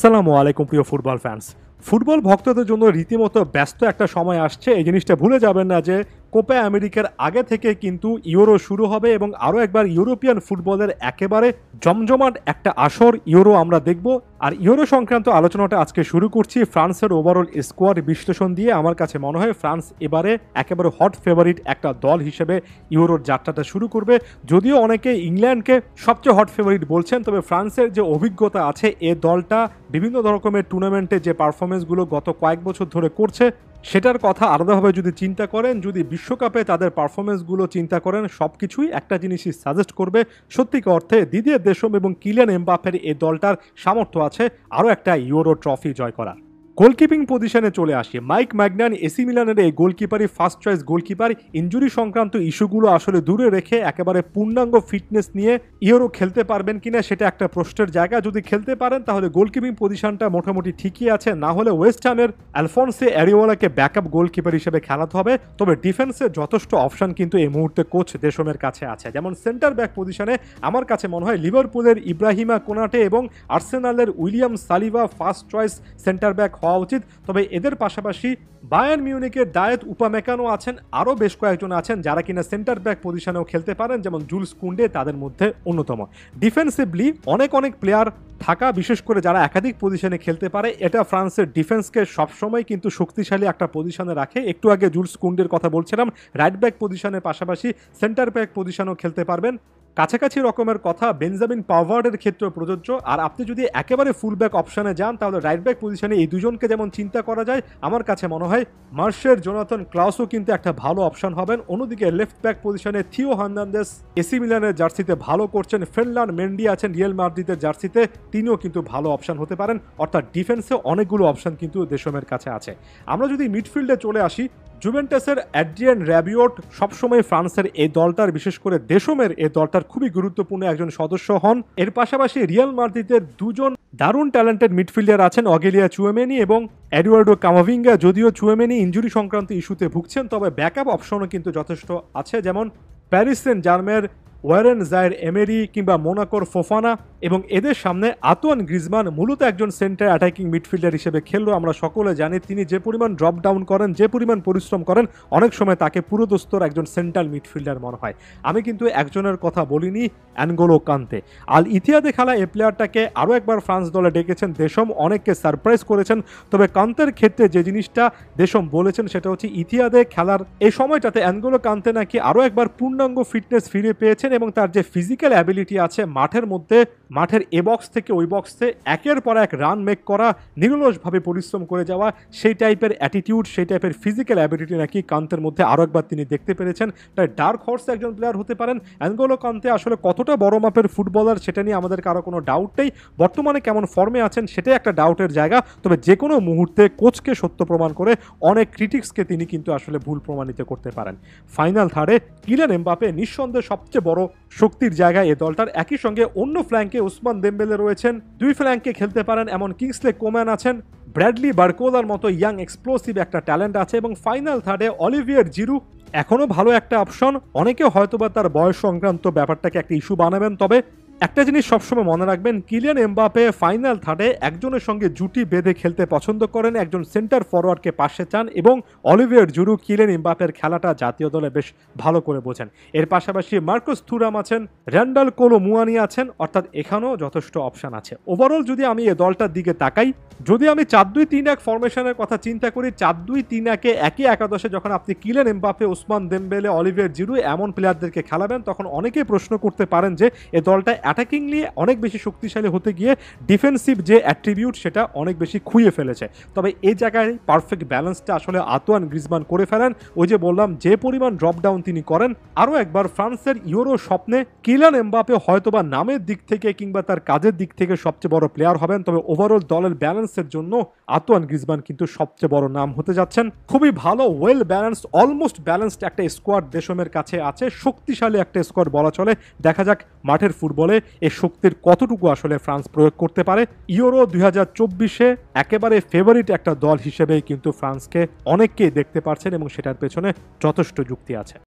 আসসালামু আলাইকুম প্রিয় ফুটবল ফ্যান্স। ফুটবল ভক্তদের জন্য রীতিমতো ব্যস্ত একটা সময় আসছে। এই জিনিসটা ভুলে যাবেন না যে কোপা আমেরিকার আগে থেকে কিন্তু ইউরো শুরু হবে এবং আরও একবার ইউরোপিয়ান ফুটবলের একেবারে জমজমাট একটা আসর ইউরো আমরা দেখব। আর ইউরো সংক্রান্ত আলোচনাটা আজকে শুরু করছি ফ্রান্সের ওভারঅল স্কোয়াড বিশ্লেষণ দিয়ে। আমার কাছে মনে হয় ফ্রান্স এবারে একেবারে হট ফেভারিট একটা দল হিসেবে ইউরোর যাত্রাটা শুরু করবে। যদিও অনেকে ইংল্যান্ডকে সবচেয়ে হট ফেভারিট বলছেন, তবে ফ্রান্সের যে অভিজ্ঞতা আছে এ দলটা বিভিন্ন রকমের টুর্নামেন্টে যে পারফরমেন্সগুলো গত কয়েক বছর ধরে করছে সেটার কথা আলাদাভাবে যদি চিন্তা করেন, যদি বিশ্বকাপে তাদের পারফরমেন্সগুলো চিন্তা করেন, সব কিছুই একটা জিনিসই সাজেস্ট করবে সত্যিকার অর্থে দিদিয়ের দেশম এবং কিলিয়ান এমবাপ্পের এই দলটার সামর্থ্য আছে আরও একটা ইউরো ট্রফি জয় করার। গোলকিপিং পজিশনে চলে আসি। মাইক ম্যাগনান এসি মিলানের এই গোলকিপারই ফার্স্ট চয়েস গোলকিপার। ইনজুরি সংক্রান্ত ইস্যুগুলো আসলে দূরে রেখে একেবারে পূর্ণাঙ্গ ফিটনেস নিয়ে ইউরো খেলতে পারবেন কিনা সেটা একটা প্রশ্নের জায়গা। যদি খেলতে পারেন তাহলে গোলকিপিং পজিশনটা মোটামুটি ঠিকই আছে, না হলে ওয়েস্ট হ্যামের আলফোন্সে অ্যারিওলাকে ব্যাকআপ গোলকিপার হিসেবে খেলাতে হবে। তবে ডিফেন্সে যথেষ্ট অপশন কিন্তু এই মুহূর্তে কোচ দেশমের কাছে আছে। যেমন সেন্টার ব্যাক পজিশনে আমার কাছে মনে হয় লিভারপুলের ইব্রাহিমা কোনাটে এবং আর্সেনালের William Saliba first choice centre back হওয়া উচিত। তবে এদের পাশাপাশি বায়ার্ন মিউনিকের ডায়েত উপামেকানো আছেন, আরও বেশ কয়েকজন আছেন যারা কিনা সেন্টার ব্যাক পজিশনেও খেলতে পারেন, যেমন জুলস কুন্ডে তাদের মধ্যে অন্যতম। ডিফেন্সিভলি অনেক প্লেয়ার থাকা, বিশেষ করে যারা একাধিক পজিশনে খেলতে পারে, এটা ফ্রান্সের ডিফেন্সকে সবসময় কিন্তু শক্তিশালী একটা পজিশনে রাখে। একটু আগে জুলস কুন্ডের কথা বলছিলাম, রাইট ব্যাক পজিশনের পাশাপাশি সেন্টার ব্যাক পজিশনেও খেলতে পারবেন। কাছাকাছি রকমের কথা বেঞ্জামিন পাভার্ডের ক্ষেত্রে প্রযোজ্য। আর আপনি যদি একেবারে ফুল ব্যাক অপশনে যান তাহলে রাইট ব্যাক পজিশনে এই দুজনকে যেমন চিন্তা করা যায়, আমার কাছে মনে হয় মার্শের জোনাথন ক্লাউসও কিন্তু একটা ভালো অপশন হবেন। অন্যদিকে লেফট ব্যাক পজিশনে থিও হার্নান্দেস এসি মিলানের জার্সিতে ভালো করছেন, ফেরল্যান্ড মেন্ডি আছেন রিয়াল মাদ্রিদের জার্সিতে, তিনিও কিন্তু ভালো অপশন হতে পারেন। অর্থাৎ ডিফেন্সে অনেকগুলো অপশন কিন্তু দেশমের কাছে আছে। আমরা যদি মিডফিল্ডে চলে আসি, জুভেন্টাসের অ্যাড্রিয়ান র্যাবিওট সবসময় ফ্রান্সের এই দলটার, বিশেষ করে দেশমের এই দলটার খুবই গুরুত্বপূর্ণ একজন সদস্য হন। এর পাশাপাশি রিয়াল মাদ্রিদের দুজন দারুণ ট্যালেন্টেড মিডফিল্ডার আছেন, অগেলিয়া চুয়েমেনি এবং এডুয়ার্ডো কামাভিঙ্গা। যদিও চুয়েমেনি ইনজুরি সংক্রান্ত ইস্যুতে ভুগছেন, তবে ব্যাকআপ অপশনও কিন্তু যথেষ্ট আছে, যেমন প্যারিস সেন্ট জার্মের ওয়ারেন জায়ের এমেরি কিংবা মোনাকোর ফোফানা। এবং এদের সামনে আতোয়ান গ্রিজমান মূলত একজন সেন্টার অ্যাটাকিং মিডফিল্ডার হিসেবে খেললো। আমরা সকলে জানি তিনি যে পরিমাণ ড্রপ ডাউন করেন, যে পরিমাণ পরিশ্রম করেন, অনেক সময় তাকে পুরোদস্তর একজন সেন্ট্রাল মিডফিল্ডার মনে হয়। আমি কিন্তু একজনের কথা বলিনি, অ্যানগোলো কান্তে। আল ইতিহাদে খেলা এই প্লেয়ারটাকে আরও একবার ফ্রান্স দলে ডেকেছেন দেশম, অনেককে সারপ্রাইজ করেছেন। তবে কান্তের ক্ষেত্রে যে জিনিসটা দেশম বলেছেন সেটা হচ্ছে ইতিহাদে খেলার এই সময়টাতে অ্যানগোলো কান্তে নাকি আরও একবার পূর্ণাঙ্গ ফিটনেস ফিরে পেয়েছেন এবং তার যে ফিজিক্যাল অ্যাবিলিটি আছে মাঠের মধ্যে, মাঠের এ বক্স থেকে ওই বক্সে একের পর এক রান মেক করা, নিরলসভাবে পরিশ্রম করে যাওয়া, সেই টাইপের অ্যাটিটিউড, সেই টাইপের ফিজিক্যাল অ্যাবিলিটি নাকি কান্তের মধ্যে আরও একবার তিনি দেখতে পেরেছেন। তাই ডার্ক হর্স একজন প্লেয়ার হতে পারেন। অ্যানগোলো কান্তে আসলে কতটা বড় মাপের ফুটবলার সেটা নিয়ে আমাদের কারো কোনো ডাউট নেই। বর্তমানে কেমন ফর্মে আছেন সেটাই একটা ডাউটের জায়গা। তবে যে কোনো মুহূর্তে কোচকে সত্য প্রমাণ করে অনেক ক্রিটিক্সকে তিনি কিন্তু আসলে ভুল প্রমাণিত করতে পারেন। ফাইনাল থার্ডে কিলিয়ান এমবাপ্পে নিঃসন্দেহে সবচেয়ে বড় শক্তির জায়গায় এ দলটার। একই সঙ্গে অন্য ফ্ল্যাঙ্কে ওসমান দেমবেলে রয়েছেন, দুই ফ্ল্যাঙ্কে খেলতে পারেন এমন কিংসলে কোম্যান আছেন, ব্র্যাডলি বার্কোলার মতো ইয়াং এক্সপ্লোসিভ একটা ট্যালেন্ট আছে এবং ফাইনাল থার্ডে অলিভিয়ার জিরু এখনও ভালো একটা অপশন। অনেকে হয়তোবা তার বয়স সংক্রান্ত ব্যাপারটাকে একটা ইস্যু বানাবেন, তবে একটা জিনিস সবসময় মনে রাখবেন, কিলিয়ান এমবাপ্পে ফাইনাল থার্ডে একজনের সঙ্গে জুটি বেঁধে খেলতে পছন্দ করেন, একজন সেন্টার ফরওয়ার্ডকে পাশে চান এবং অলিভিয়ার জিরু কিলিয়ান এমবাপ্পের খেলাটা জাতীয় দলে বেশ ভালো করে বোঝেন। এর পাশাপাশি মার্কোস থুরাম আছেন, র্যান্ডাল কোলো মুয়ানি আছেন, অর্থাৎ এখানেও যথেষ্ট অপশন আছে। ওভারঅল যদি আমি এই দলটার দিকে তাকাই, যদি আমি 4-2-3-1 ফরমেশনের কথা চিন্তা করি, 4-2-3-1-এ একই একাদশে যখন আপনি Kylian Mbappe, Osman দেমবেলে, Olivier zero এমন প্লেয়ারদেরকে খেলাবেন, তখন অনেকেই প্রশ্ন করতে পারেন যে এই দলটা অ্যাটাকিংলি অনেক বেশি শক্তিশালী হতে গিয়ে ডিফেন্সিভ যে অ্যাট্রিবিউট সেটা অনেক বেশি খুইয়ে ফেলেছে। তবে এই জায়গায় পারফেক্ট ব্যালেন্সটা আসলে আতোয়ান গ্রিজমান করে ফেলেন। ওই যে বললাম, যে পরিমাণ ড্রপ ডাউন তিনি করেন, আরও একবার ফ্রান্সের ইউরো স্বপ্নে কিলিয়ান এমবাপ্পে হয়তোবা নামের দিক থেকে কিংবা তার কাজের দিক থেকে সবচেয়ে বড় প্লেয়ার হবেন। তবে ওভারঅল দলের ব্যালেন্সের জন্য আতোয়ান গ্রিজমান কিন্তু সবচেয়ে বড় নাম হতে যাচ্ছেন। খুবই ভালো, ওয়েল ব্যালেন্সড, অলমোস্ট ব্যালেন্সড একটা স্কোয়াড দেশমের কাছে আছে, শক্তিশালী একটা স্কোয়াড বলা চলে। দেখা যাক মাঠের ফুটবলে এই শক্তির কতটুকু আসলে ফ্রান্স প্রয়োগ করতে পারে। ইউরো 2024-এ একেবারে ফেভারিট একটা দল হিসেবেই কিন্তু ফ্রান্সকে অনেককেই দেখতে পারছেন এবং সেটার পেছনে যথেষ্ট যুক্তি আছে।